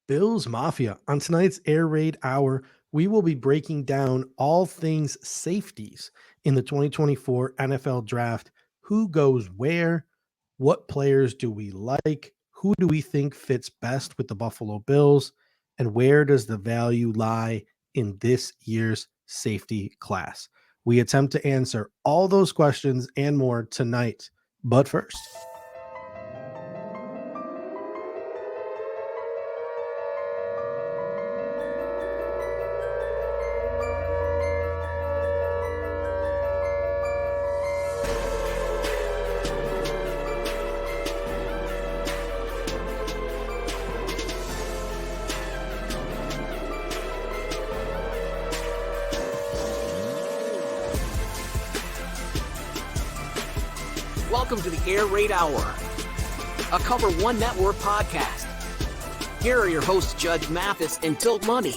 Bills Mafia. On tonight's Air Raid Hour, we will be breaking down all things safeties in the 2024 NFL Draft. Who goes where? What players do we like? Who do we think fits best with the Buffalo Bills? And where does the value lie in this year's safety class? We attempt to answer all those questions and more tonight. But first, welcome to the Air Raid Hour, a Cover One Network podcast. Here are your hosts, Judge Mathis and Tilt Money.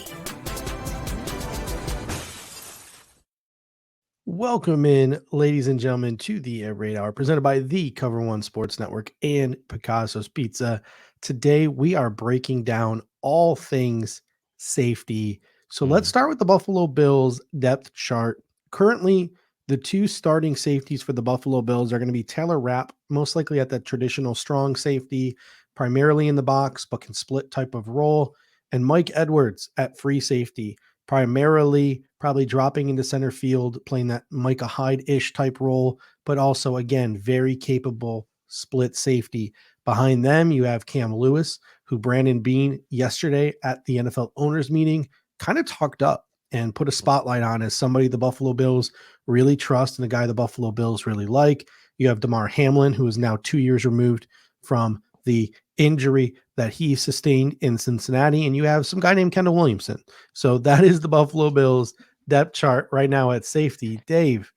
welcome in, ladies and gentlemen, to the Air Raid Hour presented by the Cover One Sports Network and Picasso's Pizza. Today, we are breaking down all things safety. So let's start with the Buffalo Bills depth chart. Currently, the two starting safeties for the Buffalo Bills are going to be Taylor Rapp, most likely at the traditional strong safety, primarily in the box, but can split type of role, and Mike Edwards at free safety, primarily probably dropping into center field, playing that Micah Hyde-ish type role, but also, again, very capable split safety. Behind them, you have Cam Lewis, who Brandon Beane yesterday at the NFL owners meeting kind of talked up and put a spotlight on as somebody the Buffalo Bills really trust and a guy the Buffalo Bills really like. You have Damar Hamlin, who is now 2 years removed from the injury that he sustained in Cincinnati. And you have some guy named Kendall Williamson. So that is the Buffalo Bills depth chart right now at safety. Dave,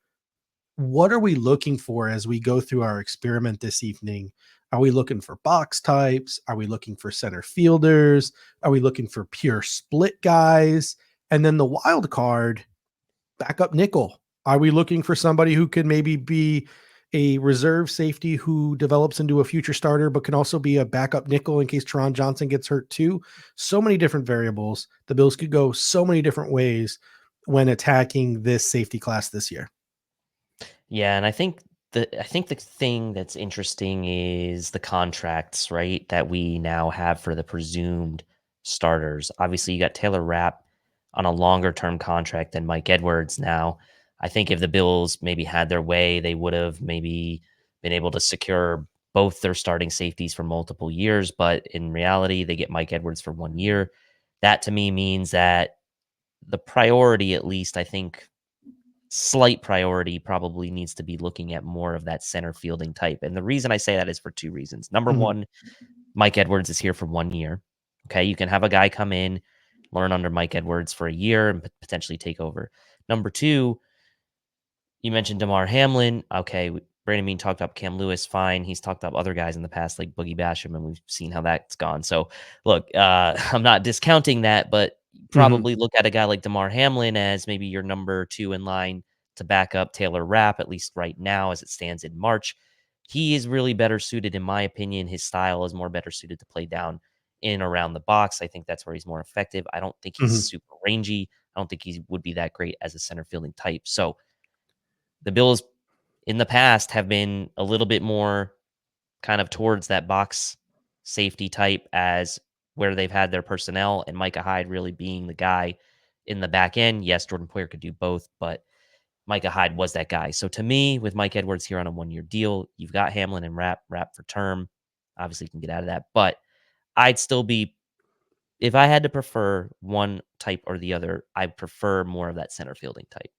what are we looking for as we go through our experiment this evening? Are we looking for box types? Are we looking for center fielders? Are we looking for pure split guys? And then the wild card, backup nickel. Are we looking for somebody who could maybe be a reserve safety who develops into a future starter, but can also be a backup nickel in case Teron Johnson gets hurt too? So many different variables. The Bills could go so many different ways when attacking this safety class this year. Yeah, and I think the thing that's interesting is the contracts, right? That we now have for the presumed starters. Obviously, you got Taylor Rapp on a longer term contract than Mike Edwards now. I think if the Bills maybe had their way, they would have maybe been able to secure both their starting safeties for multiple years. But in reality, they get Mike Edwards for 1 year. That to me means that the priority, at least, I think, slight priority probably needs to be looking at more of that center fielding type. And the reason I say that is for two reasons. Number one, Mike Edwards is here for 1 year. Okay. You can have a guy come in, learn under Mike Edwards for a year and potentially take over. Number two, you mentioned Damar Hamlin. Okay. Brandon Beane talked up Cam Lewis. Fine. He's talked up other guys in the past, like Boogie Basham, and we've seen how that's gone. So look, I'm not discounting that, but probably look at a guy like Damar Hamlin as maybe your number two in line to back up Taylor Rapp, at least right now as it stands in March. He is really better suited, in my opinion. His style is more better suited to play down in and around the box. I think that's where he's more effective. I don't think he's super rangy. I don't think he would be that great as a center fielding type. So the Bills in the past have been a little bit more kind of towards that box safety type as where they've had their personnel, and Micah Hyde really being the guy in the back end. Yes, Jordan Poyer could do both, but Micah Hyde was that guy. So to me, with Mike Edwards here on a 1 year deal, you've got Hamlin and Rapp for term. Obviously, you can get out of that, but I'd still be, if I had to prefer one type or the other, I prefer more of that center fielding type.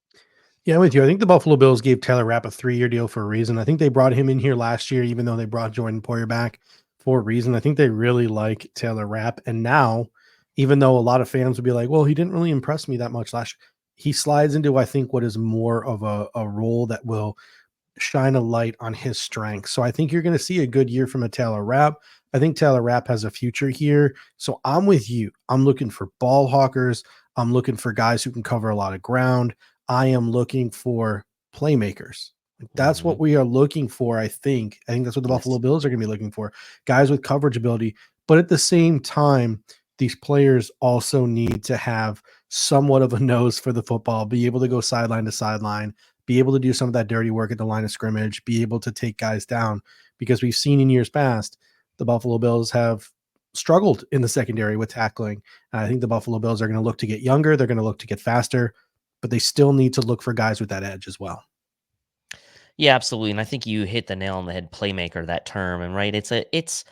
Yeah, I'm with you. I think the Buffalo Bills gave Taylor Rapp a 3-year deal for a reason. I think they brought him in here last year, even though they brought Jordan Poyer back for a reason. I think they really like Taylor Rapp. And now, even though a lot of fans would be like, well, he didn't really impress me that much last year, he slides into, I think, what is more of a role that will shine a light on his strengths. So I think you're going to see a good year from a Taylor Rapp. I think Taylor Rapp has a future here. So I'm with you. I'm looking for ball hawkers. I'm looking for guys who can cover a lot of ground. I am looking for playmakers. That's what we are looking for, I think. I think that's what the Buffalo Bills are going to be looking for. Guys with coverage ability. But at the same time, these players also need to have somewhat of a nose for the football, be able to go sideline to sideline, be able to do some of that dirty work at the line of scrimmage, be able to take guys down, because we've seen in years past, the Buffalo Bills have struggled in the secondary with tackling. And I think the Buffalo Bills are going to look to get younger. They're going to look to get faster, but they still need to look for guys with that edge as well. Yeah, absolutely. And I think you hit the nail on the head, playmaker, that term. And right, it's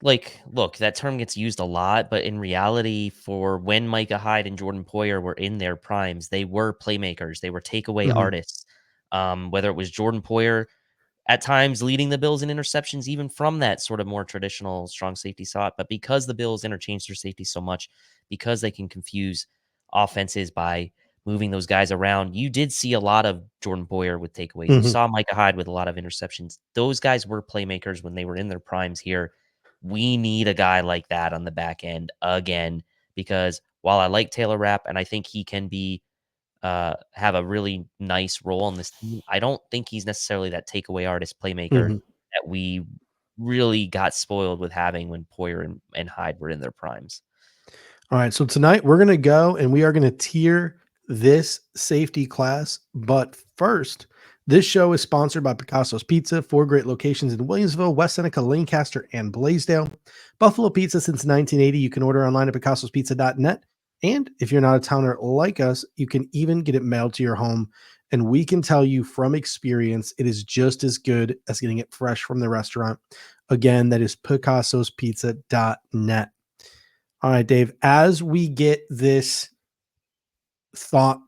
like, look, that term gets used a lot, but in reality, for when Micah Hyde and Jordan Poyer were in their primes, they were playmakers. They were takeaway Mhm. artists. Whether it was Jordan Poyer at times leading the Bills in interceptions, even from that sort of more traditional strong safety slot. But because the Bills interchange their safety so much, because they can confuse offenses by moving those guys around, you did see a lot of Jordan Poyer with takeaways. You Mhm. saw Micah Hyde with a lot of interceptions. Those guys were playmakers when they were in their primes here. We need a guy like that on the back end again, because while I like Taylor Rapp and I think he can be have a really nice role on this team, I don't think he's necessarily that takeaway artist playmaker Mhm. that we really got spoiled with having when Poyer and Hyde were in their primes. All right. So tonight we're going to go and we are going to tier this safety class. But first, this show is sponsored by Picasso's Pizza, 4 great locations in Williamsville, West Seneca, Lancaster, and Blaisdell. Buffalo Pizza since 1980. You can order online at picassospizza.net. And if you're not a towner like us, you can even get it mailed to your home. And we can tell you from experience, it is just as good as getting it fresh from the restaurant. Again, that is picassospizza.net. All right, Dave, as we get this thought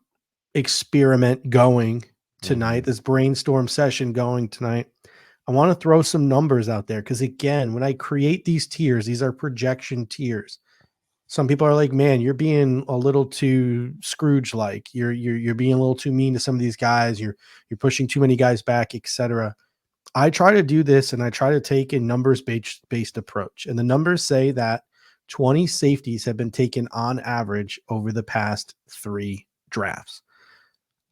experiment going tonight, Mhm. this brainstorm session going tonight, I want to throw some numbers out there because, again, when I create these tiers, these are projection tiers. Some people are like, "Man, you're being a little too Scrooge-like. You're being a little too mean to some of these guys. You're pushing too many guys back, etc." I try to do this and I try to take a numbers based approach. And the numbers say that 20 safeties have been taken on average over the past 3 drafts.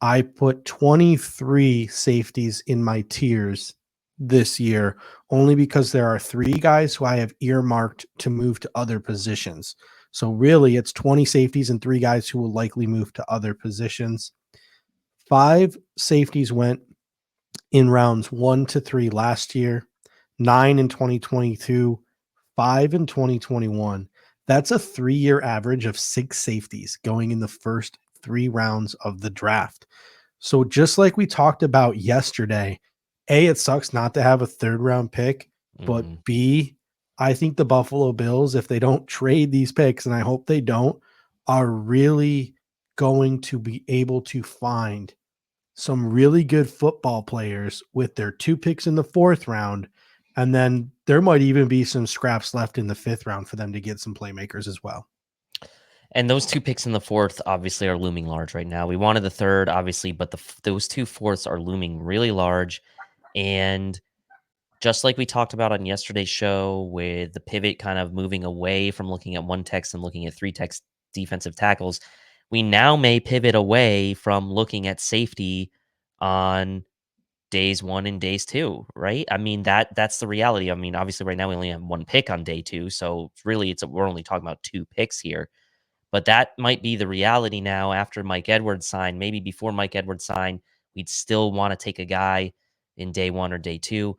I put 23 safeties in my tiers this year only because there are 3 guys who I have earmarked to move to other positions. So really it's 20 safeties and 3 guys who will likely move to other positions. 5 safeties went in rounds 1 to 3 last year, 9 in 2022, 5 in 2021. That's a 3-year average of 6 safeties going in the first 3 rounds of the draft. So just like we talked about yesterday, A, it sucks not to have a 3rd round pick, but Mhm. B, I think the Buffalo Bills, if they don't trade these picks, and I hope they don't, are really going to be able to find some really good football players with their 2 picks in the 4th round, and then there might even be some scraps left in the 5th round for them to get some playmakers as well. And those 2 picks in the 4th obviously are looming large right now. We wanted the 3rd, obviously, but those 2 fourths are looming really large. And just like we talked about on yesterday's show, with the pivot kind of moving away from looking at one text and looking at 3 text defensive tackles, we now may pivot away from looking at safety on days 1 and days 2, right? I mean, that's the reality. I mean, obviously right now we only have 1 pick on day 2, so really we're only talking about 2 picks here. But that might be the reality now after Mike Edwards signed. Maybe before Mike Edwards signed, we'd still want to take a guy in day 1 or day 2.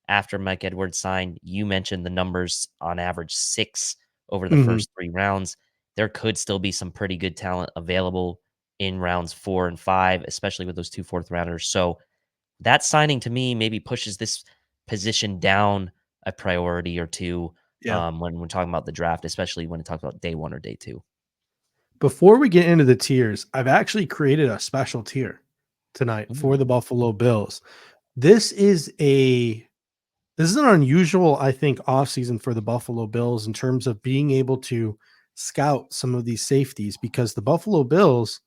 After Mike Edwards signed, you mentioned the numbers on average 6 over the Mhm. first 3 rounds. There could still be some pretty good talent available in rounds 4 and 5, especially with those 2 fourth rounders. So that signing to me maybe pushes this position down a priority or 2 Yeah. when we're talking about the draft, especially when it talks about day 1 or day 2. Before we get into the tiers, I've actually created a special tier tonight for Ooh. the Buffalo Bills. This is a this is an unusual, I think, offseason for the Buffalo Bills in terms of being able to scout some of these safeties because the Buffalo Bills,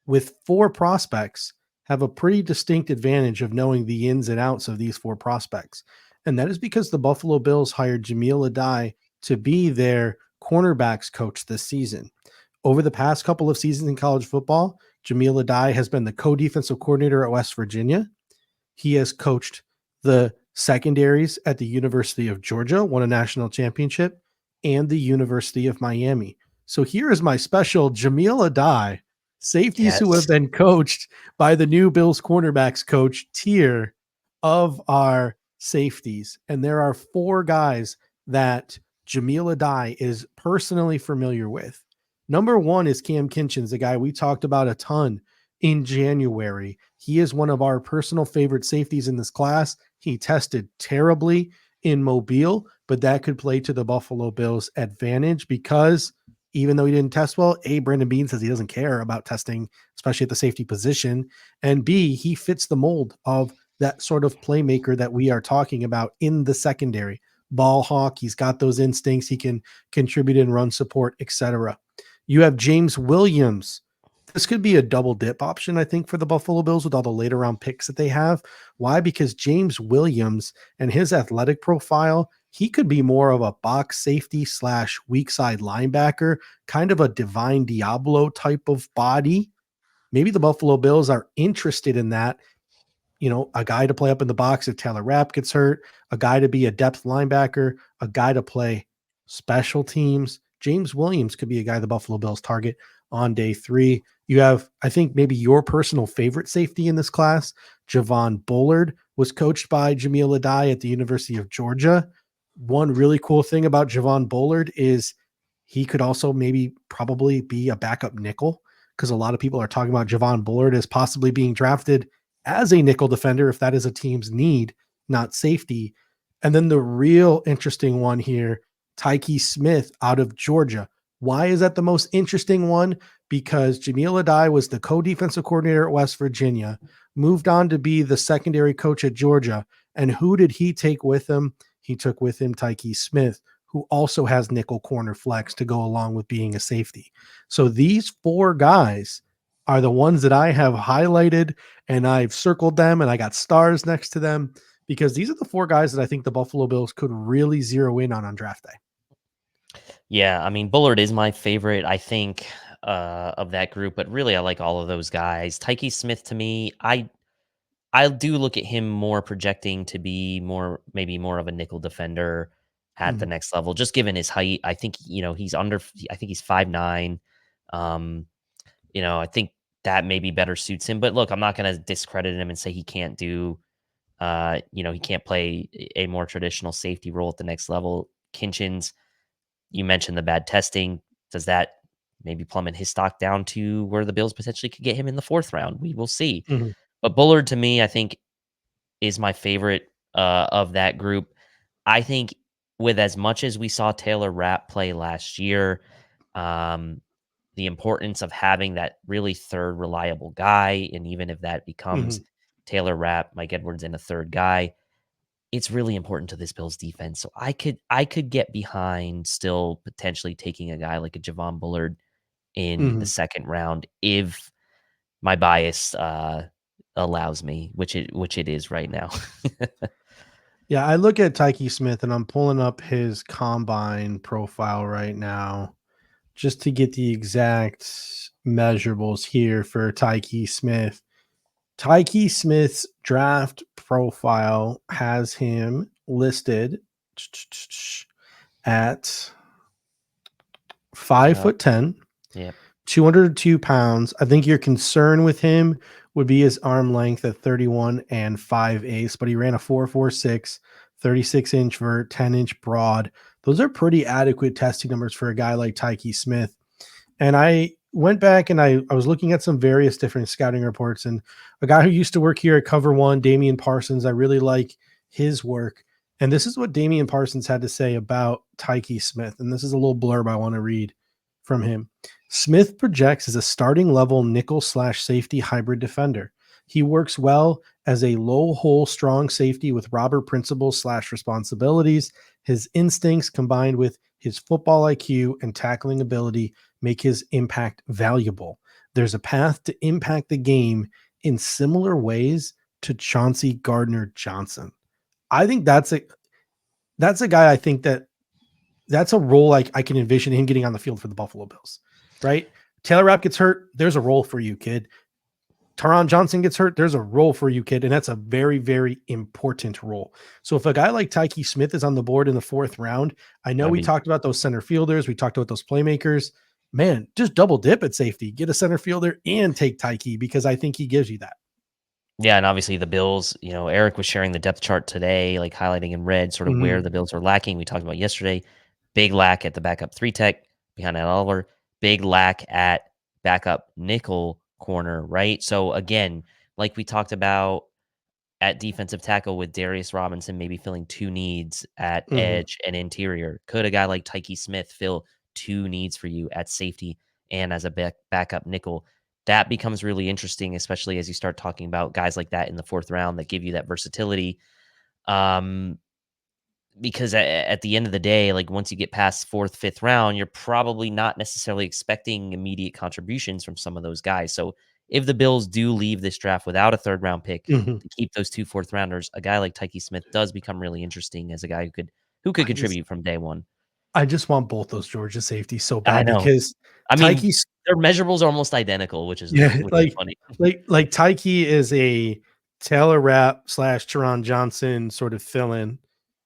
with 4 prospects, have a pretty distinct advantage of knowing the ins and outs of these 4 prospects. And that is because the Buffalo Bills hired Jahmile Addae to be their cornerbacks coach this season. Over the past couple of seasons in college football, Jahmile Addae has been the co-defensive coordinator at West Virginia. He has coached the secondaries at the University of Georgia, won a national championship, and the University of Miami. So here is my special Jahmile Addae, safeties who have Yes. been coached by the new Bills cornerbacks coach tier of our safeties. And there are 4 guys that Jahmile Addae is personally familiar with. Number 1 is Cam Kinchins, the guy we talked about a ton in January. He is one of our personal favorite safeties in this class. He tested terribly in Mobile, but that could play to the Buffalo Bills' advantage because even though he didn't test well, A, Brandon Beane says he doesn't care about testing, especially at the safety position. And B, he fits the mold of that sort of playmaker that we are talking about in the secondary. Ball hawk, he's got those instincts, he can contribute in run support, etc. You have James Williams. This could be a double dip option, I think, for the Buffalo Bills with all the later round picks that they have. Why? Because James Williams and his athletic profile, he could be more of a box safety / weak side linebacker, kind of a Divine Diablo type of body. Maybe the Buffalo Bills are interested in that. A guy to play up in the box if Taylor Rapp gets hurt, a guy to be a depth linebacker, a guy to play special teams. James Williams could be a guy the Buffalo Bills target on day 3. You have, I think, maybe your personal favorite safety in this class. Javon Bullard was coached by Jahmile Addae at the University of Georgia. One really cool thing about Javon Bullard is he could also probably be a backup nickel, because a lot of people are talking about Javon Bullard as possibly being drafted as a nickel defender if that is a team's need, not safety. And then the real interesting one here, Tyke Smith out of Georgia. Why is that the most interesting one? Because Jahmile Addae was the co-defensive coordinator at West Virginia, moved on to be the secondary coach at Georgia. And who did he take with him? He took with him Tyke Smith, who also has nickel corner flex to go along with being a safety. So these 4 guys are the ones that I have highlighted, and I've circled them and I got stars next to them because these are the 4 guys that I think the Buffalo Bills could really zero in on draft day. Yeah, I mean, Bullard is my favorite, I think, of that group, but really I like all of those guys. Tyke Smith to me, I do look at him more projecting to be maybe more of a nickel defender at the Mhm. next level, just given his height. I think, I think he's 5'9". Um, I think that maybe better suits him. But look, I'm not going to discredit him and say he can't do, he can't play a more traditional safety role at the next level. Kinchins, you mentioned the bad testing. Does that maybe plummet his stock down to where the Bills potentially could get him in the 4th round? We will see. Mhm. But Bullard to me, I think, is my favorite of that group. I think with as much as we saw Taylor Rapp play last year, um, the importance of having that really 3rd reliable guy, and even if that becomes Mhm. Taylor Rapp, Mike Edwards, and a 3rd guy, it's really important to this Bills defense. So I could get behind still potentially taking a guy like a Javon Bullard in the Mhm. 2nd round if my bias allows me, which it is right now. Yeah, I look at Tyke Smith and I'm pulling up his combine profile right now just to get the exact measurables here for Tyke Smith. Tyke Smith's draft profile has him listed at five Yeah. foot 10, Yep. 202 pounds. I think your concern with him would be his arm length at 31 and 5/8, but he ran a 4.46, 36-inch vert, 10-inch broad. Those are pretty adequate testing numbers for a guy like Tyke Smith. And I went back and I was looking at some various different scouting reports, and a guy who used to work here at Cover One, Damian Parsons, I really like his work. And this is what Damian Parsons had to say about Tyke Smith. And this is a little blurb I want to read from him. Smith projects as a starting level nickel / safety hybrid defender. He works well as a low hole strong safety with robber principles / responsibilities. His instincts combined with his football IQ and tackling ability make his impact valuable. There's a path to impact the game in similar ways to Chauncey Gardner-Johnson. I think that's a guy I think that's a role I can envision him getting on the field for the Buffalo Bills, right? Taylor Rapp gets hurt. There's a role for you, kid. Taron Johnson gets hurt, there's a role for you, kid, and that's a very, very important role. So if a guy like Tyke Smith is on the board in the 4th round, I know we talked about those center fielders, we talked about those playmakers. Man, just double dip at safety, get a center fielder and take Tyke, because I think he gives you that. Yeah, and obviously the Bills, Eric was sharing the depth chart today, like highlighting in red sort of where the Bills are lacking. We talked about yesterday, big lack at the backup 3 tech behind Ed Oliver, big lack at backup nickel corner, right? So again, like we talked about at defensive tackle with Darius Robinson maybe filling 2 needs at edge and interior. Could a guy like Tyke Smith fill 2 needs for you at safety and as a backup nickel? That becomes really interesting, especially as you start talking about guys like that in the 4th round that give you that versatility. Because at the end of the day, like once you get past 4th, 5th round, you're probably not necessarily expecting immediate contributions from some of those guys. So if the Bills do leave this draft without a 3rd round pick to keep those 2 4th rounders, a guy like Tyke Smith does become really interesting as a guy who could contribute from day one. I just want both those Georgia safeties so I bad, know. because I mean, Tyke's their measurables are almost identical, which is funny. like Tyke is a Taylor Rapp / Teron Johnson sort of fill-in,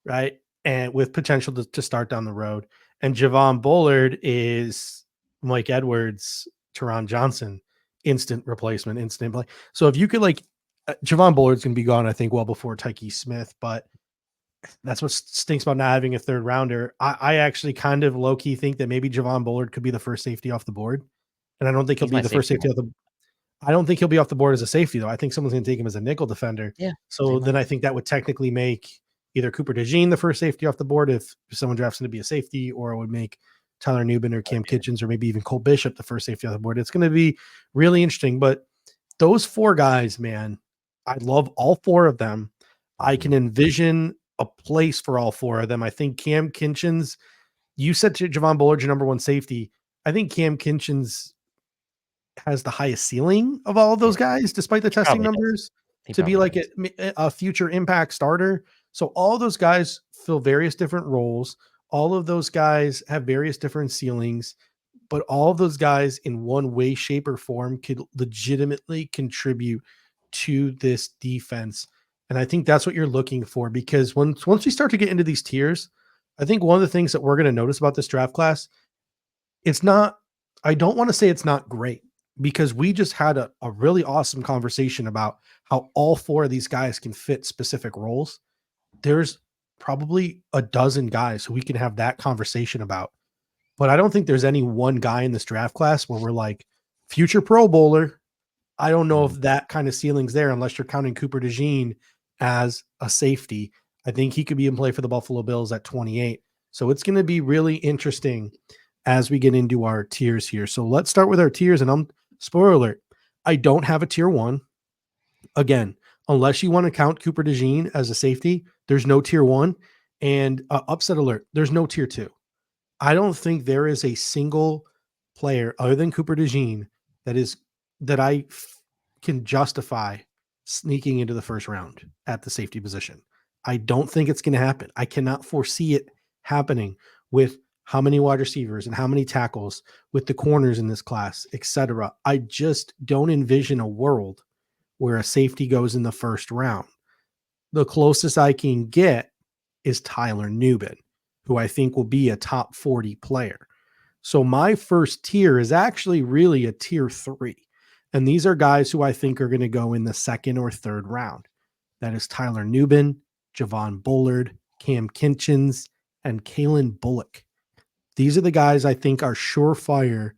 right? And with potential to start down the road. And Javon Bullard is Mike Edwards, Teron Johnson, instant replacement, instant play. So if you could Javon Bullard's going to be gone, I think, well before Tyke Smith, but that's what stinks about not having a 3rd rounder. I actually kind of low key think that maybe Javon Bullard could be the first safety off the board. And I don't think he'll be the first safety I don't think he'll be off the board as a safety, though. I think someone's going to take him as a nickel defender. Yeah. So then I think that would technically make either Cooper DeJean the first safety off the board if someone drafts him to be a safety, or it would make Tyler Nubin or Cam Kitchens or maybe even Cole Bishop the first safety off the board. It's going to be really interesting. But those 4 guys, man, I love all 4 of them. I can envision a place for all 4 of them. I think Cam Kitchens, you said to Javon Bullard, your number 1 safety. I think Cam Kitchens has the highest ceiling of all of those guys, despite the testing numbers, to be like a future impact starter. So all those guys fill various different roles. All of those guys have various different ceilings, but all of those guys in one way, shape, or form could legitimately contribute to this defense. And I think that's what you're looking for, because once we start to get into these tiers, I think one of the things that we're going to notice about this draft class, I don't want to say it's not great, because we just had a really awesome conversation about how all 4 of these guys can fit specific roles. There's probably a dozen guys who we can have that conversation about, but I don't think there's any one guy in this draft class where we're like, future Pro Bowler. I don't know if that kind of ceiling's there, unless you're counting Cooper DeJean as a safety. I think he could be in play for the Buffalo Bills at 28. So it's going to be really interesting as we get into our tiers here. So let's start with our tiers, and spoiler alert, I don't have a tier 1. Again, unless you want to count Cooper DeJean as a safety, there's no tier 1. And upset alert, there's no tier 2. I don't think there is a single player other than Cooper DeJean that I can justify sneaking into the first round at the safety position. I don't think it's going to happen. I cannot foresee it happening with how many wide receivers and how many tackles, with the corners in this class, etc. I just don't envision a world where a safety goes in the first round. The closest I can get is Tyler Nubin, who I think will be a top 40 player. So my first tier is actually really a tier 3. And these are guys who I think are going to go in the 2nd or 3rd round. That is Tyler Nubin, Javon Bullard, Cam Kitchens, and Kalen Bullock. These are the guys I think are surefire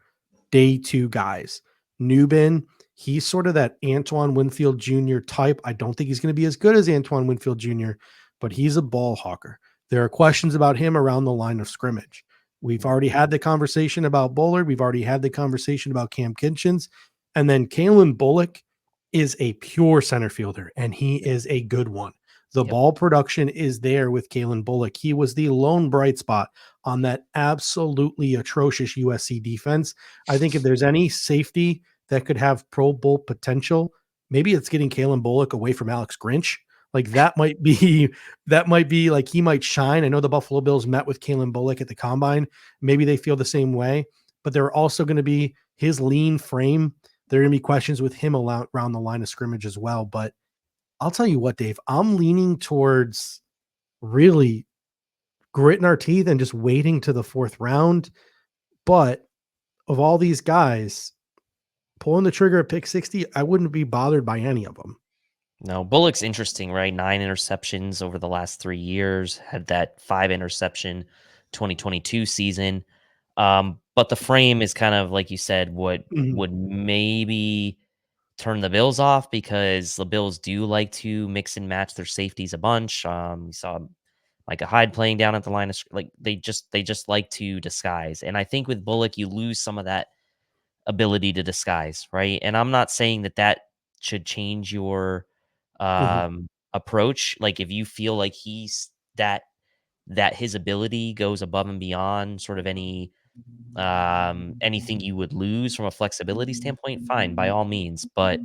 day 2 guys. Nubin, he's sort of that Antoine Winfield Jr. type. I don't think he's going to be as good as Antoine Winfield Jr., but he's a ball hawker. There are questions about him around the line of scrimmage. We've already had the conversation about Bullard. We've already had the conversation about Cam Kitchens. And then Kalen Bullock is a pure center fielder, and he is a good one. The ball production is there with Kalen Bullock. He was the lone bright spot on that absolutely atrocious USC defense. I think if there's any safety that could have Pro Bowl potential, maybe it's getting Kalen Bullock away from Alex Grinch. Like that might be like he might shine. I know the Buffalo Bills met with Kalen Bullock at the combine. Maybe they feel the same way, but they're also going to be his lean frame There are going to be questions with him around the line of scrimmage as well. But I'll tell you what, Dave, I'm leaning towards really gritting our teeth and just waiting to the fourth round. But of all these guys, pulling the trigger at pick 60, I wouldn't be bothered by any of them. No, Bullock's interesting, right? 9 interceptions over the last 3 years, had that 5 interception 2022 season. But the frame is kind of like you said, what Mhm. would maybe turn the Bills off because the Bills do like to mix and match their safeties a bunch. You saw Micah Hyde playing down at the line of like they just like to disguise. And I think with Bullock, you lose some of that ability to disguise, right? And I'm not saying that that should change your Mhm. approach. Like if you feel like he's that his ability goes above and beyond sort of anything you would lose from a flexibility standpoint, fine, by all means. But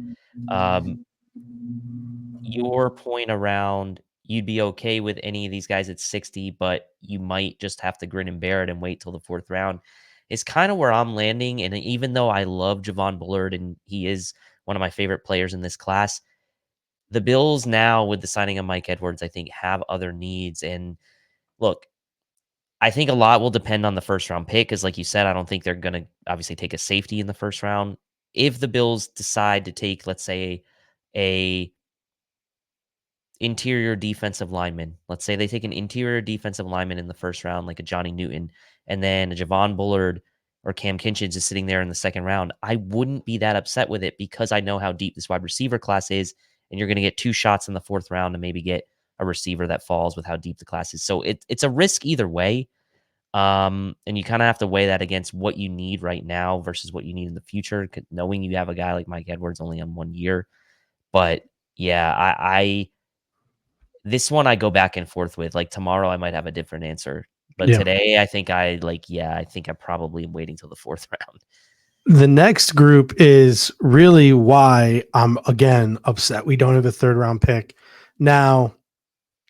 um, your point around you'd be okay with any of these guys at 60, but you might just have to grin and bear it and wait till the fourth round is kind of where I'm landing. And even though I love Javon Bullard and he is one of my favorite players in this class, the Bills now with the signing of Mike Edwards, I think have other needs. And look, I think a lot will depend on the first round pick. Cause like you said, I don't think they're going to obviously take a safety in the first round. If the Bills decide to take, let's say, a interior defensive lineman. Let's say they take an interior defensive lineman in the first round, like a Johnny Newton, and then a Javon Bullard or Cam Kinchins is sitting there in the second round. I wouldn't be that upset with it because I know how deep this wide receiver class is, and you're going to get 2 shots in the fourth round to maybe get a receiver that falls with how deep the class is. So it's a risk either way. And you kind of have to weigh that against what you need right now versus what you need in the future, knowing you have a guy like Mike Edwards only on 1 year. But yeah, I this one I go back and forth with. Like tomorrow I might have a different answer. But Yeah. today I think I think I probably am waiting till the fourth round. The next group is really why I'm again upset we don't have a third round pick. Now,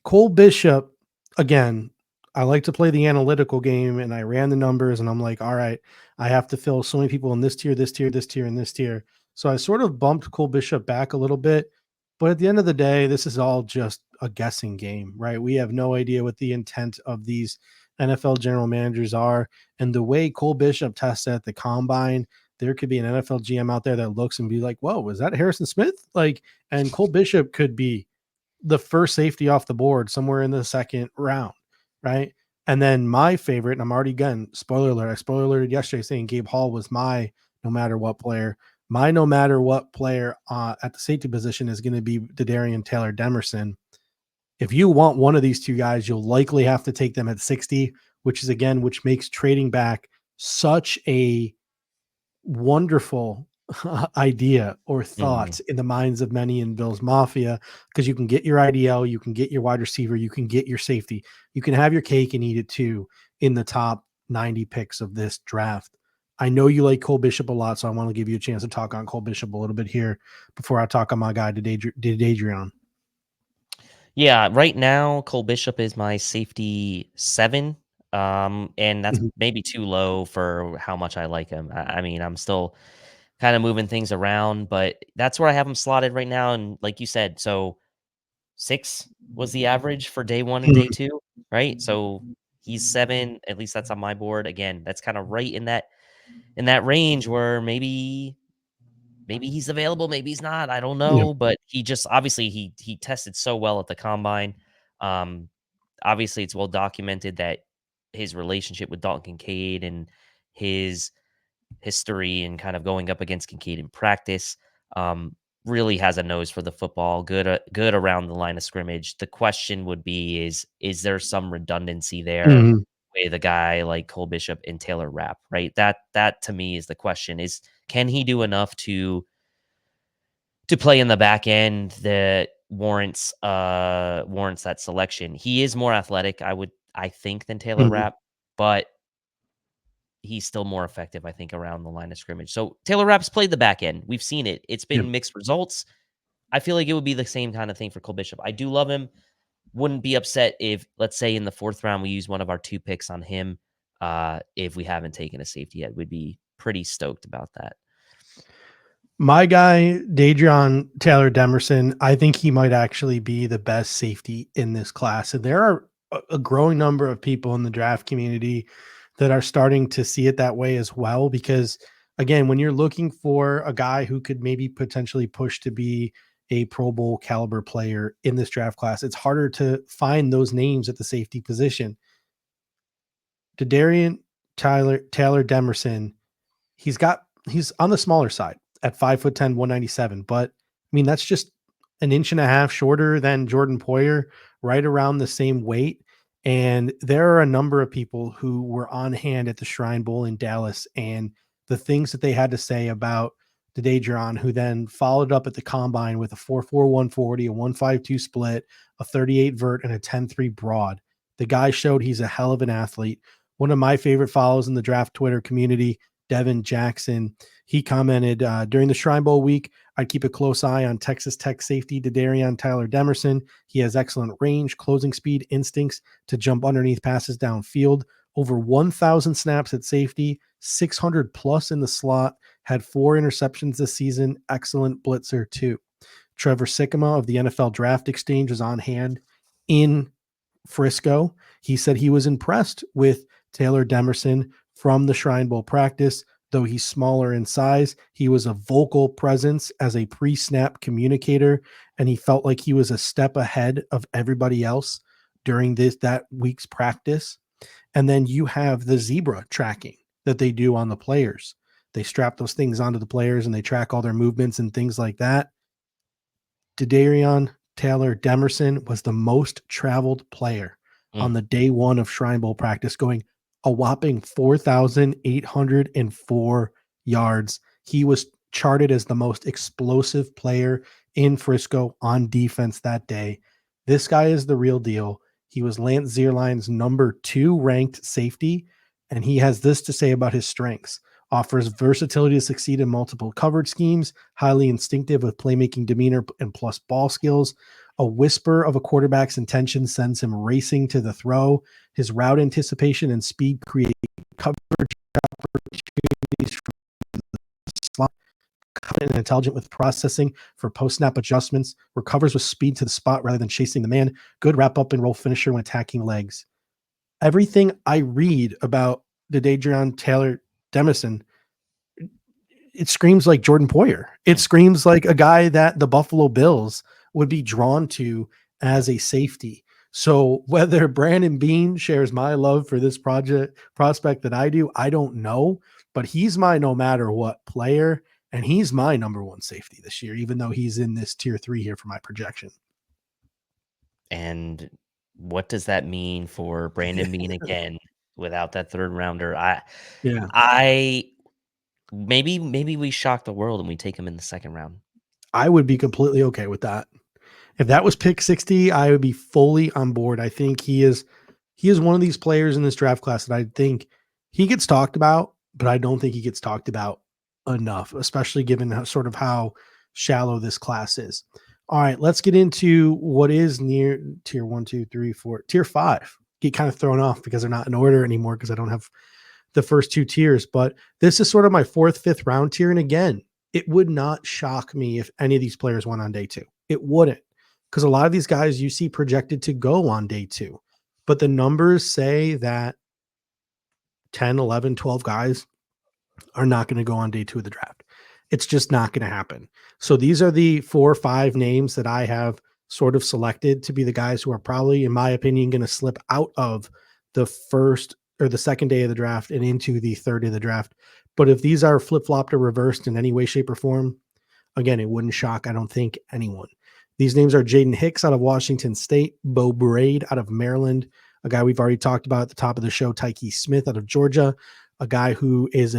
Cole Bishop, again, I like to play the analytical game and I ran the numbers and I'm like, all right, I have to fill so many people in this tier, this tier, this tier, and this tier. So I sort of bumped Cole Bishop back a little bit. But at the end of the day, this is all just a guessing game, right? We have no idea what the intent of these NFL general managers are. And the way Cole Bishop tests at the combine, there could be an NFL GM out there that looks and be like, whoa, was that Harrison Smith? Like, and Cole Bishop could be the first safety off the board somewhere in the second round, right? And then my favorite, and I'm already again, spoiler alert, I spoiler alerted yesterday saying Gabe Hall was my no matter what player. My no matter what player at the safety position is going to be Darian Taylor Demerson. If you want one of these two guys, you'll likely have to take them at 60, which makes trading back such a wonderful idea or Mhm. thought in the minds of many in Bills Mafia because you can get your IDL, you can get your wide receiver, you can get your safety, you can have your cake and eat it too in the top 90 picks of this draft. I know you like Cole Bishop a lot, so I want to give you a chance to talk on Cole Bishop a little bit here before I talk on my guy to Adrian. Yeah, right now Cole Bishop is my safety 7. And that's Mhm. maybe too low for how much I like him. I mean, I'm still kind of moving things around, but that's where I have him slotted right now. And like you said, so 6 was the average for day 1 and day Mhm. 2, right? So he's 7, at least that's on my board. Again, that's kind of right in that range where maybe he's available, maybe he's not. I don't Yeah. know, but he just obviously he tested so well at the combine. Um, Obviously, it's well documented that his relationship with Dalton Kincaid and his history and kind of going up against Kincaid in practice um, really has a nose for the football. Good around the line of scrimmage. The question would be: is there some redundancy there Mhm. with a guy like Cole Bishop and Taylor Rapp? Right. That to me is the question: is can he do enough to play in the back end that warrants that selection? He is more athletic, I think, than Taylor Mhm. Rapp, but he's still more effective, I think, around the line of scrimmage. So Taylor Rapp's played the back end. We've seen it. It's Yep. been mixed results. I feel like it would be the same kind of thing for Cole Bishop. I do love him. Wouldn't be upset if, let's say, in the fourth round we use one of our 2 picks on him. If we haven't taken a safety yet, we'd be pretty stoked about that. My guy, Dadrion Taylor Demerson, I think he might actually be the best safety in this class. And there are a growing number of people in the draft community that are starting to see it that way as well. Because again, when you're looking for a guy who could maybe potentially push to be a Pro Bowl caliber player in this draft class, it's harder to find those names at the safety position. Dadarian Taylor Demerson, he's on the smaller side at 5'10", 197. But I mean, that's just an inch and a half shorter than Jordan Poyer, right around the same weight. And there are a number of people who were on hand at the Shrine Bowl in Dallas, and the things that they had to say about the Dadrion, who then followed up at the combine with a 4.4 140, a 1.52 split, a 38 vert, and a 10.3 broad. The guy showed he's a hell of an athlete. One of my favorite follows in the draft Twitter community, Devin Jackson, he commented during the Shrine Bowl week, I'd keep a close eye on Texas Tech safety Dadarion Taylor Demerson. He has excellent range, closing speed, instincts to jump underneath passes downfield. Over 1,000 snaps at safety, 600 plus in the slot, had 4 interceptions this season. Excellent blitzer too. Trevor Sikkema of the NFL Draft Exchange was on hand in Frisco. He said he was impressed with Taylor Demerson from the Shrine Bowl practice. Though he's smaller in size, he was a vocal presence as a pre-snap communicator, and he felt like he was a step ahead of everybody else during that week's practice. And then you have the zebra tracking that they do on the players. They strap those things onto the players and they track all their movements and things like that. Dadarion Taylor Demerson was the most traveled player on the day one of Shrine Bowl practice, going a whopping 4,804 yards. He was charted as the most explosive player in Frisco on defense that day. This guy is the real deal. He was Lance Zierlein's number 2 ranked safety, and he has this to say about his strengths. Offers versatility to succeed in multiple coverage schemes, highly instinctive with playmaking demeanor and plus ball skills. A whisper of a quarterback's intention sends him racing to the throw. His route anticipation and speed create coverage opportunities from the slot. Confident and intelligent with processing for post-snap adjustments. Recovers with speed to the spot rather than chasing the man. Good wrap-up and roll finisher when attacking legs. Everything I read about the Dadrion Taylor Demerson, it screams like Jordan Poyer. It screams like a guy that the Buffalo Bills would be drawn to as a safety. So whether Brandon Beane shares my love for this prospect that I do, I don't know, but he's my no matter what player, and he's my number 1 safety this year, even though he's in this tier 3 here for my projection. And what does that mean for Brandon Beane again without that 3rd rounder? I maybe we shock the world and we take him in the 2nd round. I would be completely okay with that. If that was pick 60, I would be fully on board. I think he is one of these players in this draft class that I think he gets talked about, but I don't think he gets talked about enough, especially given how shallow this class is. All right, let's get into what is near tier 1, 2, 3, 4, tier 5. Get kind of thrown off because they're not in order anymore because I don't have the first 2 tiers, but this is sort of my 4th, 5th round tier. And again, it would not shock me if any of these players went on day 2. It wouldn't, because a lot of these guys you see projected to go on day 2, but the numbers say that 10, 11, 12 guys are not going to go on day 2 of the draft. It's just not going to happen. So these are the 4 or 5 names that I have sort of selected to be the guys who are probably, in my opinion, going to slip out of the first or the 2nd day of the draft and into the 3rd day of the draft. But if these are flip-flopped or reversed in any way, shape, or form, again, it wouldn't shock, I don't think, anyone. These names are Jaden Hicks out of Washington State, Bo Braid out of Maryland, a guy we've already talked about at the top of the show, Tyke Smith out of Georgia, a guy who is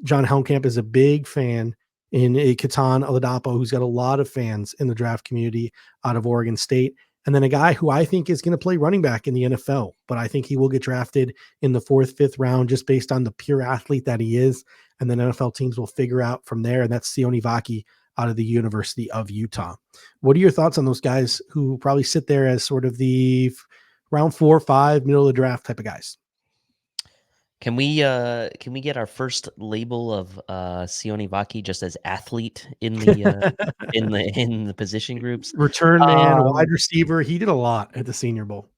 John Helmkamp is a big fan in a Ketan Oladapo, who's got a lot of fans in the draft community out of Oregon State. And then a guy who I think is going to play running back in the NFL, but I think he will get drafted in the 4th, 5th round just based on the pure athlete that he is. And then NFL teams will figure out from there. And that's Sione Vaki out of the University of Utah. What are your thoughts on those guys who probably sit there as sort of the round 4 or 5, middle of the draft type of guys? Can we get our first label of Sione Vaki just as athlete in the position groups? Return man, wide Um, receiver. He did a lot at the Senior Bowl.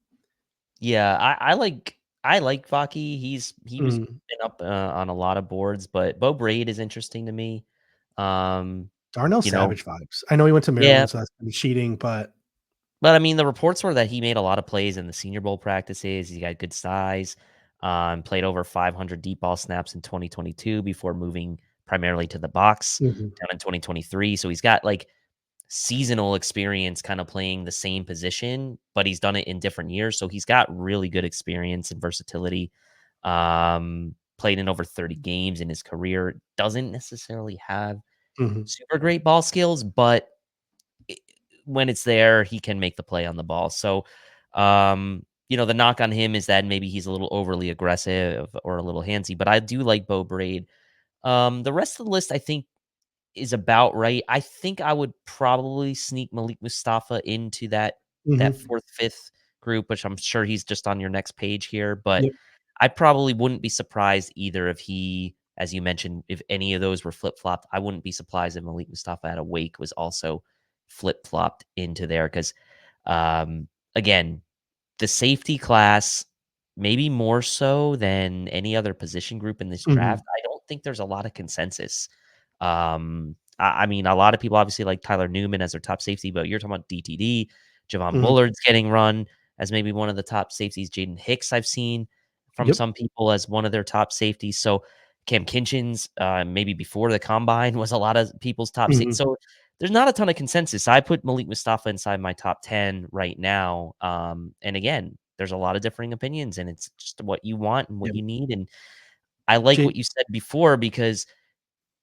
yeah, I like Vaki. He was Mm. been up on a lot of boards, but Bo Braid is interesting to me. Um, Darnell you know, Savage vibes. I know he went to yeah, Maryland, so that's been cheating, but but I mean, the reports were that he made a lot of plays in the Senior Bowl practices. He got good size. Played over 500 deep ball snaps in 2022 before moving primarily to the box mhm, down in 2023. So he's got like seasonal experience kind of playing the same position, but he's done it in different years. So he's got really good experience and versatility. Played in over 30 games in his career. Doesn't necessarily have mhm, super great ball skills, but i- when it's there, he can make the play on the ball. So, the knock on him is that maybe he's a little overly aggressive or a little handsy, but I do like Bo Braid. The rest of the list, I think, is about right. I think I would probably sneak Malik Mustafa into that mhm, fourth, fifth group, which I'm sure he's just on your next page here. But yep, I probably wouldn't be surprised either if he, as you mentioned, if any of those were flip flopped. I wouldn't be surprised if Malik Mustafa at a wake was also flip flopped into there because, again, the safety class, maybe more so than any other position group in this mhm, draft. I don't think there's a lot of consensus. I mean, a lot of people obviously like Tyler Newman as their top safety, but you're talking about DTD. Javon mhm, Bullard's getting run as maybe one of the top safeties. Jaden Hicks, I've seen from yep, some people as one of their top safeties. So Cam Kinchins, maybe before the combine, was a lot of people's top safety. mhm, So there's not a ton of consensus. I put Malik Mustafa inside my top 10 right now. And again, there's a lot of differing opinions, and it's just what you want and what yep. you need. And I like what Jade you said before because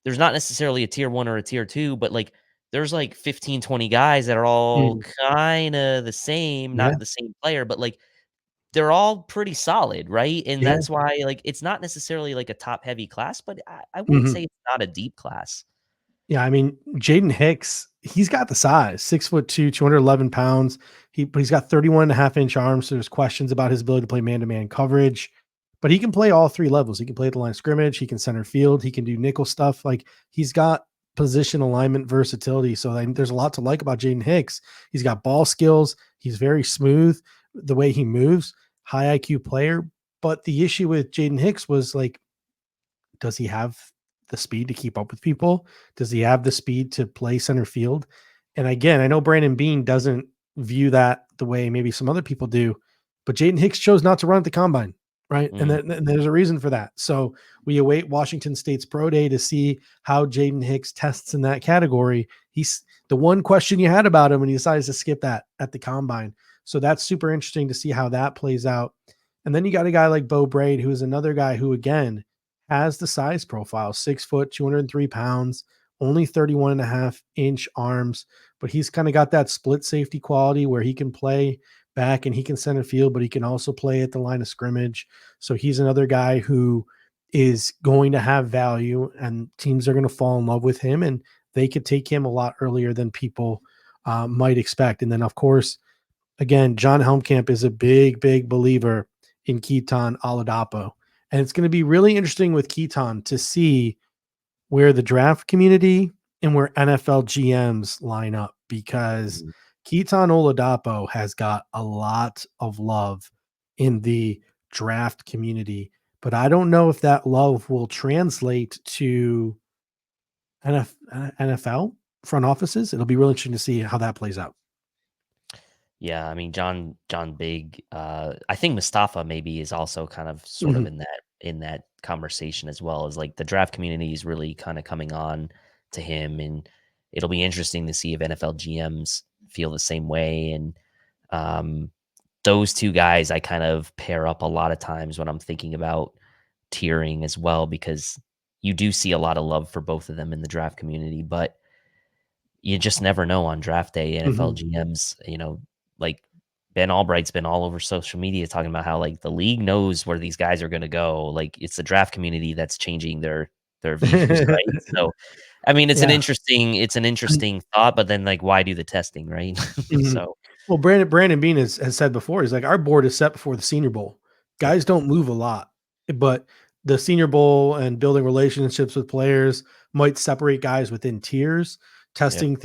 there's not necessarily a tier one or a tier two, but like there's like 15, 20 guys that are all mhm, kind of the same, yeah, not the same player, but like they're all pretty solid, right? And yeah, that's why like it's not necessarily like a top heavy class, but I wouldn't mhm. say it's not a deep class. Yeah, I mean, Jaden Hicks, he's got the size, 6'2", 211 pounds. But he's got 31.5-inch arms. So there's questions about his ability to play man-to-man coverage. But he can play all three levels. He can play at the line of scrimmage, he can center field, he can do nickel stuff. Like he's got position alignment versatility. So there's a lot to like about Jaden Hicks. He's got ball skills, he's very smooth, the way he moves, high IQ player. But the issue with Jaden Hicks was like, does he have the speed to keep up with people? Does he have the speed to play center field? And again, I know Brandon Bean doesn't view that the way maybe some other people do, but Jaden Hicks chose not to run at the combine, right? And, Mm, and there's a reason for that. So we await Washington State's pro day to see how Jaden Hicks tests in that category. He's the one question you had about him, and he decides to skip that at the combine. So that's super interesting to see how that plays out. And then you got a guy like Bo Braid, who is another guy who, again, has the size profile, 6 foot, 203 pounds, only 31.5-inch arms, but he's kind of got that split safety quality where he can play back and he can center field, but he can also play at the line of scrimmage. So he's another guy who is going to have value and teams are going to fall in love with him and they could take him a lot earlier than people might expect. And then, of course, again, John Helmkamp is a big, big believer in Keaton Oladapo. And it's going to be really interesting with Keaton to see where the draft community and where NFL GMs line up because mm. Keaton Oladapo has got a lot of love in the draft community. But I don't know if that love will translate to NFL front offices. It'll be really interesting to see how that plays out. Yeah, I mean John Big. I think Mustafa maybe is also kind of sort of Mhm. in that conversation as well as like the draft community is really kind of coming on to him, and it'll be interesting to see if NFL GMs feel the same way. And um, those two guys I kind of pair up a lot of times when I'm thinking about tiering as well because you do see a lot of love for both of them in the draft community, but you just never know on draft day. NFL Mhm. GMs, like Ben Albright's been all over social media talking about how like the league knows where these guys are going to go. Like it's the draft community that's changing their views, right? So, I mean, it's an Yeah. interesting thought, but then like, why do the testing, right? Mhm. So, Well, Brandon Bean has said before, he's like, our board is set before the Senior Bowl. yep. Guys don't move a lot, but the Senior Bowl and building relationships with players might separate guys within tiers. Yep.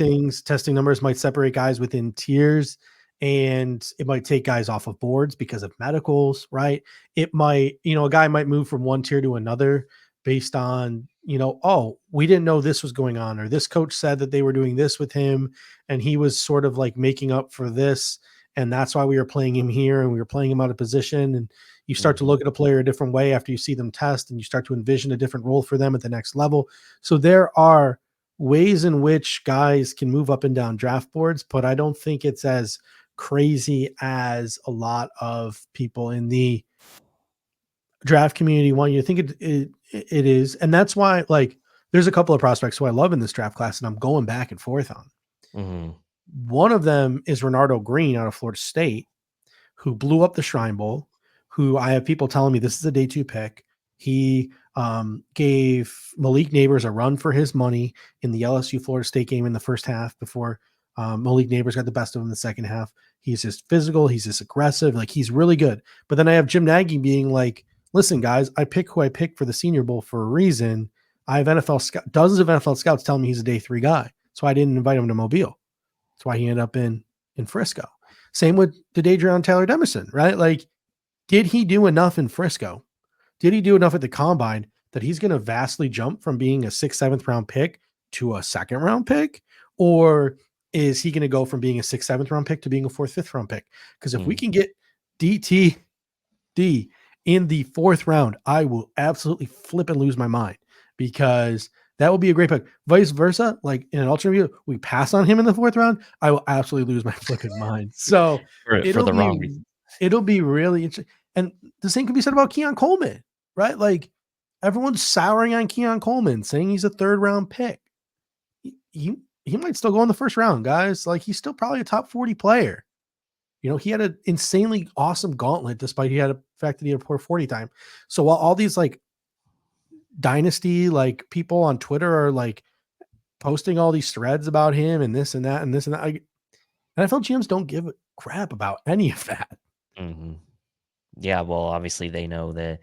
Testing numbers might separate guys within tiers, and it might take guys off of boards because of medicals, right? It might, a guy might move from one tier to another based on, oh, we didn't know this was going on, or this coach said that they were doing this with him, and he was sort of like making up for this. And that's why we were playing him here and we were playing him out of position. And you start to look at a player a different way after you see them test, and you start to envision a different role for them at the next level. So there are ways in which guys can move up and down draft boards, but I don't think it's as crazy as a lot of people in the draft community want you to think it is. And that's why, like, there's a couple of prospects who I love in this draft class and I'm going back and forth on. Mm-hmm. One of them is Renardo Green out of Florida State, who blew up the Shrine Bowl, who I have people telling me this is a day 2 pick. He gave Malik Neighbors a run for his money in the LSU Florida State game in the first half before Malik Neighbors got the best of him in the second half. He's just physical. He's just aggressive. Like, he's really good. But then I have Jim Nagy being like, listen, guys, I pick who I pick for the Senior Bowl for a reason. I have dozens of NFL scouts telling me he's a day 3 guy. So I didn't invite him to Mobile. That's why he ended up in Frisco. Same with Dadrion Taylor Demerson, right? Like, did he do enough in Frisco? Did he do enough at the combine that he's going to vastly jump from being a 6th, 7th round pick to a 2nd round pick? Or is he going to go from being a 6th, 7th round pick to being a 4th, 5th round pick? Because if we can get DTD in the 4th round, I will absolutely flip and lose my mind, because that will be a great pick. Vice versa, like in an alternate view, we pass on him in the 4th round, I will absolutely lose my flipping mind. So for the wrong reason. It'll be really interesting. And the same can be said about Keon Coleman, right? Like, everyone's souring on Keon Coleman, saying he's a 3rd round pick. He might still go in the 1st round, guys. Like, he's still probably a top 40 player. He had an insanely awesome gauntlet, despite the fact that he had a poor 40 time. So while all these like dynasty, like, people on Twitter are like posting all these threads about him and this and that and this and that, NFL GMs don't give a crap about any of that. Mm-hmm. Yeah, well, obviously they know the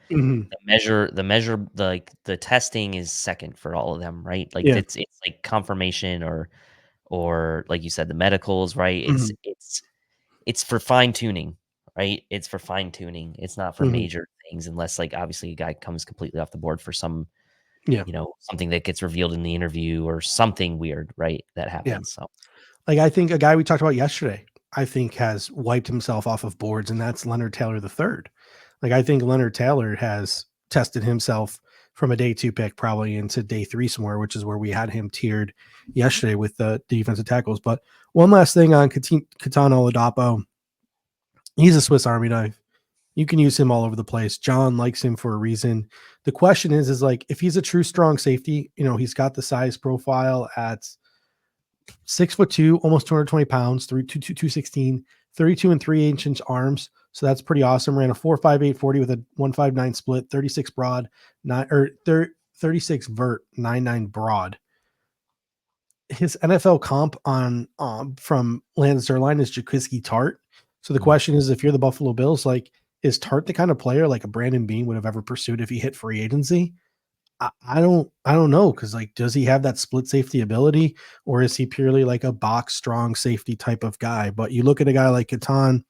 testing is second for all of them, right? Like, it's like confirmation or like you said, the medicals, right? It's for fine tuning, right? It's for fine tuning. It's not for major things, unless, like, obviously a guy comes completely off the board for some, something that gets revealed in the interview or something weird, right? That happens. So, like, I think a guy we talked about yesterday, I think has wiped himself off of boards, and that's Leonard Taylor III. Like, I think Leonard Taylor has tested himself from a day 2 pick probably into day 3 somewhere, which is where we had him tiered yesterday with the defensive tackles. But one last thing on Ketan Oladapo. He's a Swiss Army knife. You can use him all over the place. John likes him for a reason. The question is like, if he's a true strong safety, he's got the size profile at 6'2", almost 220 pounds, 216, 32 and 3/8 arms. So that's pretty awesome. Ran a 4.58 40 with a 1.59 split, 36 broad, 36 vert, 9.9 broad. His NFL comp on from Lance Zierlein is Jaquiski Tart. So the question is, if you're the Buffalo Bills, like, is Tart the kind of player like a Brandon Beane would have ever pursued if he hit free agency? I don't know. Cause, like, does he have that split safety ability, or is he purely like a box strong safety type of guy? But you look at a guy like Ketan,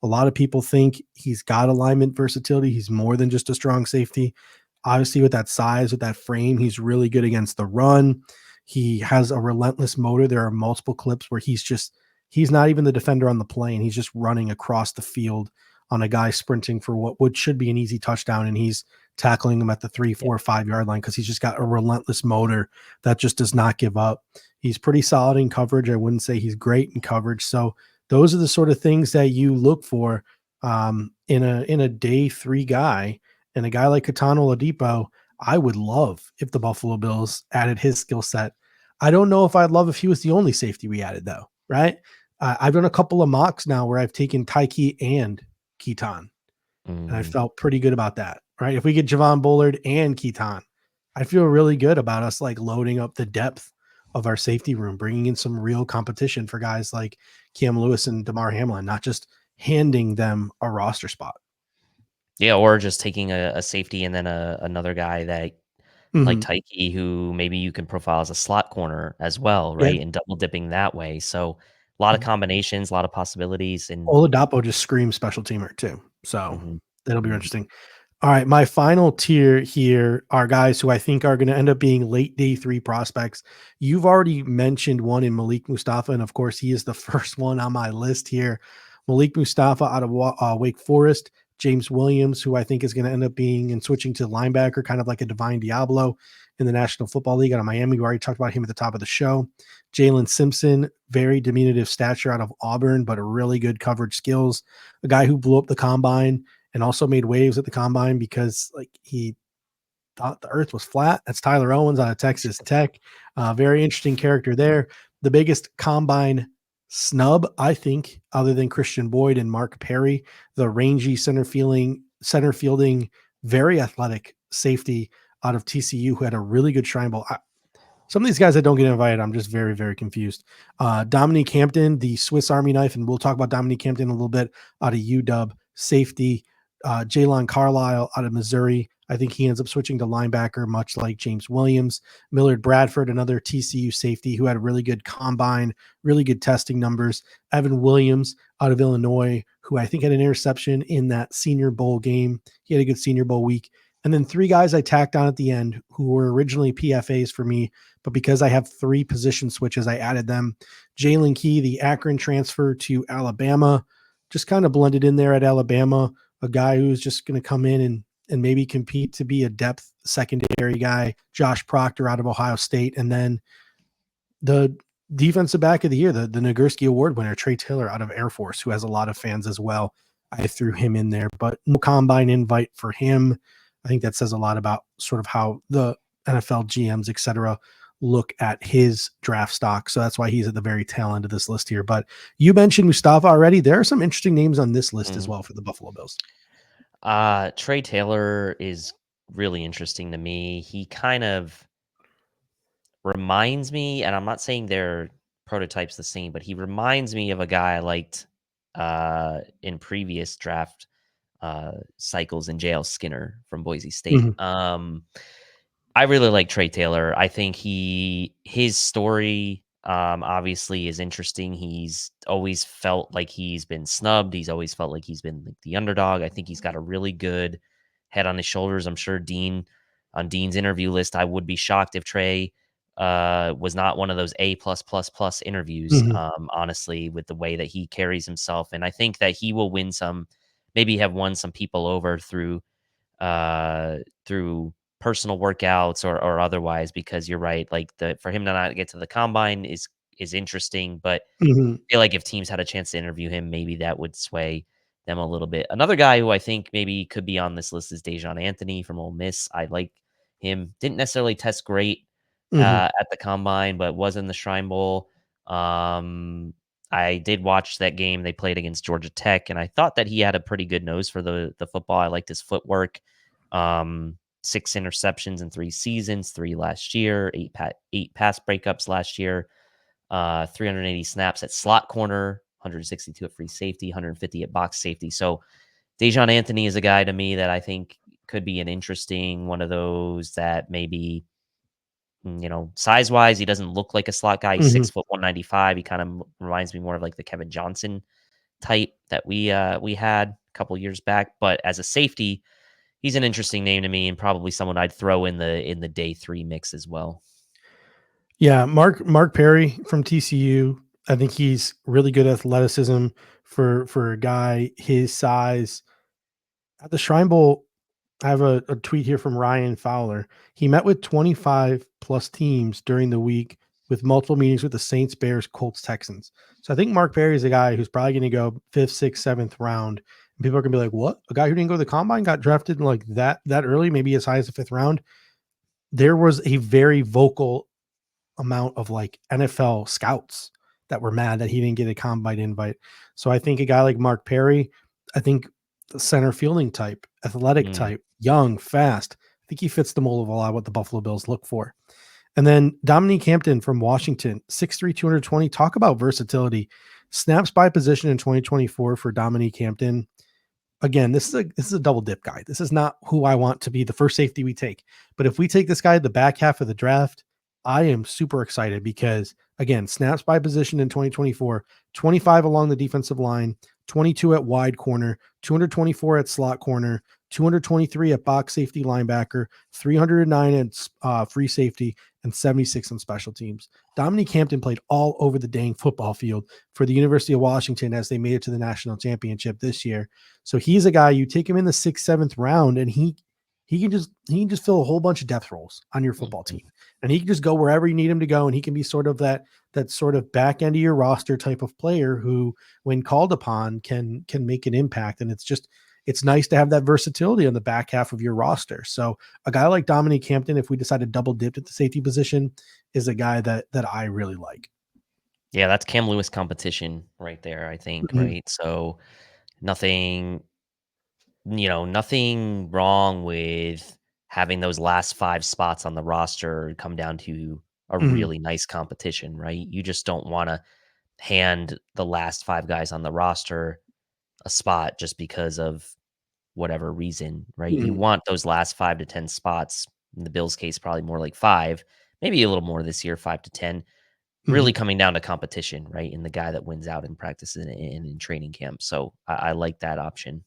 a lot of people think he's got alignment versatility. He's more than just a strong safety. Obviously, with that size, with that frame, he's really good against the run. He has a relentless motor. There are multiple clips where he's not even the defender on the play, and he's just running across the field on a guy sprinting for what should be an easy touchdown, and he's tackling him at the 3, 4, 5 yard line because he's just got a relentless motor that just does not give up. He's pretty solid in coverage. I wouldn't say he's great in coverage. So those are the sort of things that you look for in a day 3 guy. And a guy like Ketan Oladipo, I would love if the Buffalo Bills added his skill set. I don't know if I'd love if he was the only safety we added, though, right? I've done a couple of mocks now where I've taken Tyke and Ketan, and I felt pretty good about that, right? If we get Javon Bullard and Ketan, I feel really good about us, like, loading up the depth of our safety room, bringing in some real competition for guys like Cam Lewis and DeMar Hamlin, not just handing them a roster spot. Yeah, or just taking a safety and then another guy that like Mhm. Taiki, who maybe you can profile as a slot corner as well, Yeah. right? And double dipping that way. So a lot of Mhm. combinations, a lot of possibilities, and Oladapo just screams special teamer too. So mhm, that'll be mhm, interesting. All right, my final tier here are guys who I think are going to end up being late day 3 prospects. You've already mentioned one in Malik Mustafa, and of course, he is the first one on my list here. Malik Mustafa out of Wake Forest, James Williams, who I think is going to end up being and switching to linebacker, kind of like a Divine Diablo in the National Football League out of Miami. We already talked about him at the top of the show. Jalen Simpson, very diminutive stature out of Auburn, but a really good coverage skills. A guy who blew up the combine and also made waves at the combine because like he thought the earth was flat. That's Tyler Owens out of Texas Tech. Very interesting character there. The biggest combine snub, I think, other than Christian Boyd and Mark Perry, the rangy center fielding, very athletic safety out of TCU who had a really good Shrine Bowl. Some of these guys that don't get invited, I'm just very, very confused. Dominique Hampton, the Swiss Army knife, and we'll talk about Dominique Hampton a little bit out of UW. Safety, Jalen Carlisle out of Missouri. I think he ends up switching to linebacker, much like James Williams. Millard Bradford, another TCU safety who had a really good combine, really good testing numbers. Evan Williams out of Illinois, who I think had an interception in that Senior Bowl game. He had a good Senior Bowl week. And then 3 guys I tacked on at the end who were originally PFAs for me, but because I have 3 position switches, I added them. Jalen Key, the Akron transfer to Alabama, just kind of blended in there at Alabama, a guy who's just going to come in and maybe compete to be a depth secondary guy. Josh Proctor out of Ohio State, and then the defensive back of the year, the Nagurski Award winner, Trey Taylor out of Air Force, who has a lot of fans as well. I threw him in there, but no combine invite for him. I think that says a lot about sort of how the NFL GMs, et cetera, look at his draft stock. So that's why he's at the very tail end of this list here. But you mentioned Mustafa already. There are some interesting names on this list as mhm. well for the Buffalo Bills. Trey Taylor is really interesting to me. He kind of reminds me, and I'm not saying they're prototypes the same, but he reminds me of a guy I liked in previous draft cycles in JL Skinner from Boise State. Mhm. I really like Trey Taylor. I think his story obviously is interesting. He's always felt like he's been snubbed. He's always felt like he's been like the underdog. I think he's got a really good head on his shoulders. I'm sure Dean's interview list, I would be shocked if Trey was not one of those A plus plus plus interviews, Mhm. honestly, with the way that he carries himself. And I think that he will win some, maybe have won some people over through personal workouts or otherwise, because you're right, like the for him to not get to the combine is interesting, but Mhm. I feel like if teams had a chance to interview him, maybe that would sway them a little bit. Another guy who I think maybe could be on this list is Dejon Anthony from Ole Miss. I like him. Didn't necessarily test great Mhm. at the combine, but was in the Shrine Bowl. Um, I did watch that game they played against Georgia Tech, and I thought that he had a pretty good nose for the football. I liked his footwork. 6 interceptions in 3 seasons, 3 last year, 8 pass breakups last year, 380 snaps at slot corner, 162 at free safety, 150 at box safety. So Dejon Anthony is a guy to me that I think could be an interesting one of those that maybe, size wise, he doesn't look like a slot guy. He's Mhm. 6 foot 195. He kind of reminds me more of like the Kevin Johnson type that we had a couple years back. But as a safety, he's an interesting name to me and probably someone I'd throw in the day 3 mix as well. Yeah, Mark Perry from TCU. I think he's really good athleticism for a guy his size. At the Shrine Bowl, I have a tweet here from Ryan Fowler. He met with 25 plus teams during the week with multiple meetings with the Saints, Bears, Colts, Texans. So I think Mark Perry is a guy who's probably going to go 5th, 6th, 7th round. And people are going to be like, what? A guy who didn't go to the combine got drafted in like that early, maybe as high as the 5th round. There was a very vocal amount of like NFL scouts that were mad that he didn't get a combine invite. So I think a guy like Mark Perry, I think the center fielding type, athletic Mm, type, young, fast. I think he fits the mold of a lot of what the Buffalo Bills look for. And then Dominique Hampton from Washington, 6'3", 220. Talk about versatility. Snaps by position in 2024 for Dominique Hampton. again, this is a double dip guy. This is not who I want to be the first safety we take. But if we take this guy at the back half of the draft, I am super excited because again, snaps by position in 2024, 25 along the defensive line, 22 at wide corner, 224 at slot corner, 223 at box safety linebacker, 309 at free safety, and 76 on special teams. Dominique Hampton played all over the dang football field for the University of Washington as they made it to the national championship this year. So he's a guy you take him in the 6th, 7th round, and he can just fill a whole bunch of depth roles on your football team, and he can just go wherever you need him to go, and he can be sort of that sort of back end of your roster type of player who, when called upon, can make an impact. And it's nice to have that versatility on the back half of your roster. So a guy like Dominique Hampton, if we decide to double dip at the safety position, is a guy that I really like. Yeah, that's Cam Lewis competition right there, I think, Mhm. right? So nothing, nothing wrong with having those last 5 spots on the roster come down to a Mhm. really nice competition, right? You just don't want to hand the last 5 guys on the roster a spot just because of whatever reason, right? You Mhm. want those last 5 to 10 spots. In the Bills' case, probably more like 5, maybe a little more this year, 5 to 10, really Mhm. coming down to competition, right? And the guy that wins out in practice and in training camp. So I like that option.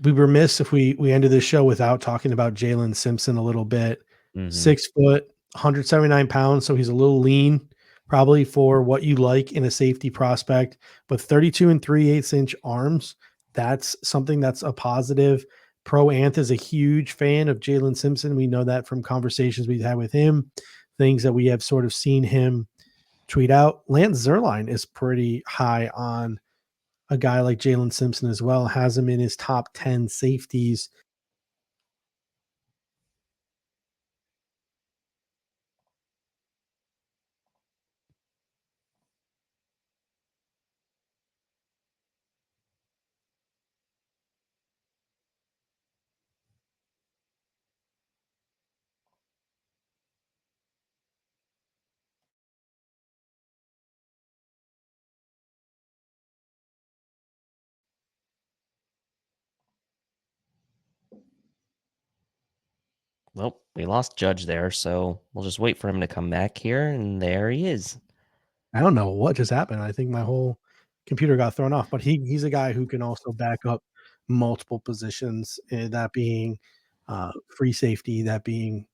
We were remiss if we ended this show without talking about Jalen Simpson a little bit. Hmm. 6 foot, 179 pounds, so he's a little lean, probably for what you like in a safety prospect. But 32 and 3/8 inch arms, that's something that's a positive. Pro Anth is a huge fan of Jalen Simpson. We know that from conversations we've had with him, things that we have sort of seen him tweet out. Lance Zierlein is pretty high on a guy like Jalen Simpson as well, has him in his top 10 safeties. Well, we lost Judge there, so we'll just wait for him to come back here, and there he is. I don't know what just happened. I think my whole computer got thrown off, but he's a guy who can also back up multiple positions, that being free safety, that being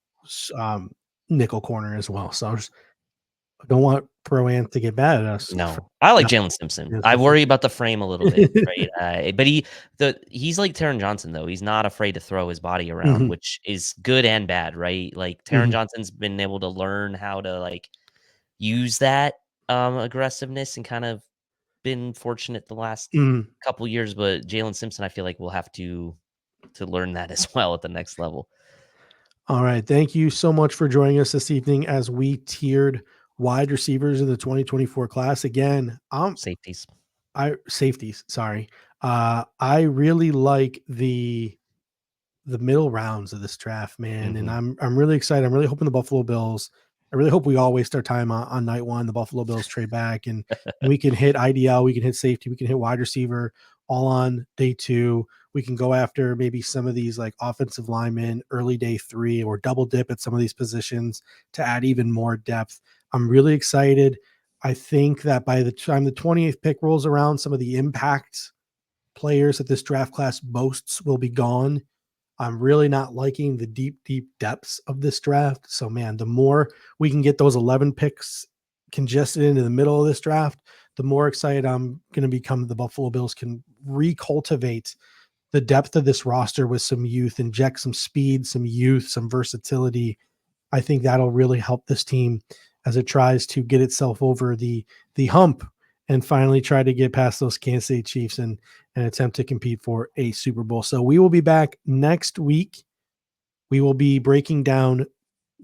nickel corner as well. So I don't want Pro Am to get mad at us for No, I like not Jalen Simpson. being I Simpson. worry about the frame a little bit, right? But he's like Taron Johnson though. He's not afraid to throw his body around, Mhm, which is good and bad, right? Like Taron mhm, Johnson's been able to learn how to like use that aggressiveness and kind of been fortunate the last mhm. couple years, but Jalen Simpson, I feel like will have to learn that as well at the next level. All right. Thank you so much for joining us this evening as we tiered wide receivers in the 2024 class. Again, Safeties. I safeties, sorry. I really like the middle rounds of this draft, man, and Hmm. I'm really excited. I'm really hoping the Buffalo Bills. I really hope we all waste our time on night one. The Buffalo Bills trade back, and we can hit IDL, we can hit safety, we can hit wide receiver all on day two. We can go after maybe some of these like offensive linemen early day three, or double dip at some of these positions to add even more depth. I'm really excited. I think that by the time the 20th pick rolls around, some of the impact players that this draft class boasts will be gone. I'm really not liking the deep, deep depths of this draft. So, man, the more we can get those 11 picks congested into the middle of this draft, the more excited I'm going to become. The Buffalo Bills can recultivate the depth of this roster with some youth, inject some speed, some youth, some versatility. I think that'll really help this team as it tries to get itself over the hump and finally try to get past those Kansas City Chiefs and attempt to compete for a Super Bowl. So we will be back next week. We will be breaking down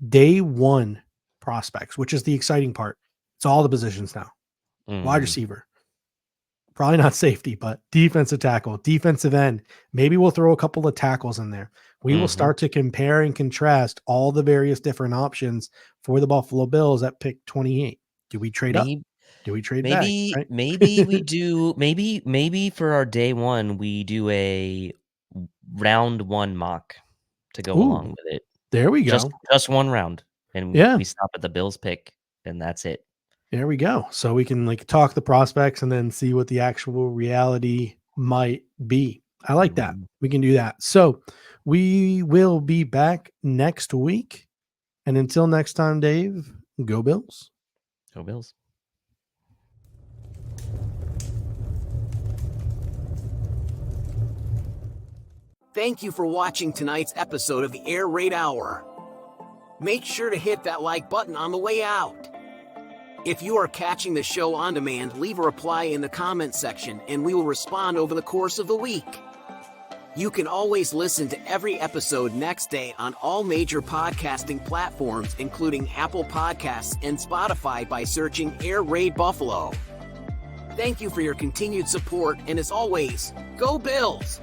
day one prospects, which is the exciting part. It's all the positions now. Wide Hmm. receiver, probably not safety, but defensive tackle, defensive end. Maybe we'll throw a couple of tackles in there. We will Hmm. start to compare and contrast all the various different options for the Buffalo Bills at pick 28. Do we trade up? Maybe. Do we trade back? Right? Maybe we do. Maybe for our day one we do a round one mock to go along Ooh, with it. there we Just go. just one round, and Yeah, we stop at the Bills pick, and that's it. there we go. So we can like talk the prospects and then see what the actual reality might be. I like that. Mhm. We can do that. So we will be back next week. And until next time, Dave, go Bills. Go Bills. Thank you for watching tonight's episode of the Air Raid Hour. Make sure to hit that like button on the way out. If you are catching the show on demand, leave a reply in the comment section and we will respond over the course of the week. You can always listen to every episode next day on all major podcasting platforms, including Apple Podcasts and Spotify, by searching Air Raid Buffalo. Thank you for your continued support, and as always, go Bills!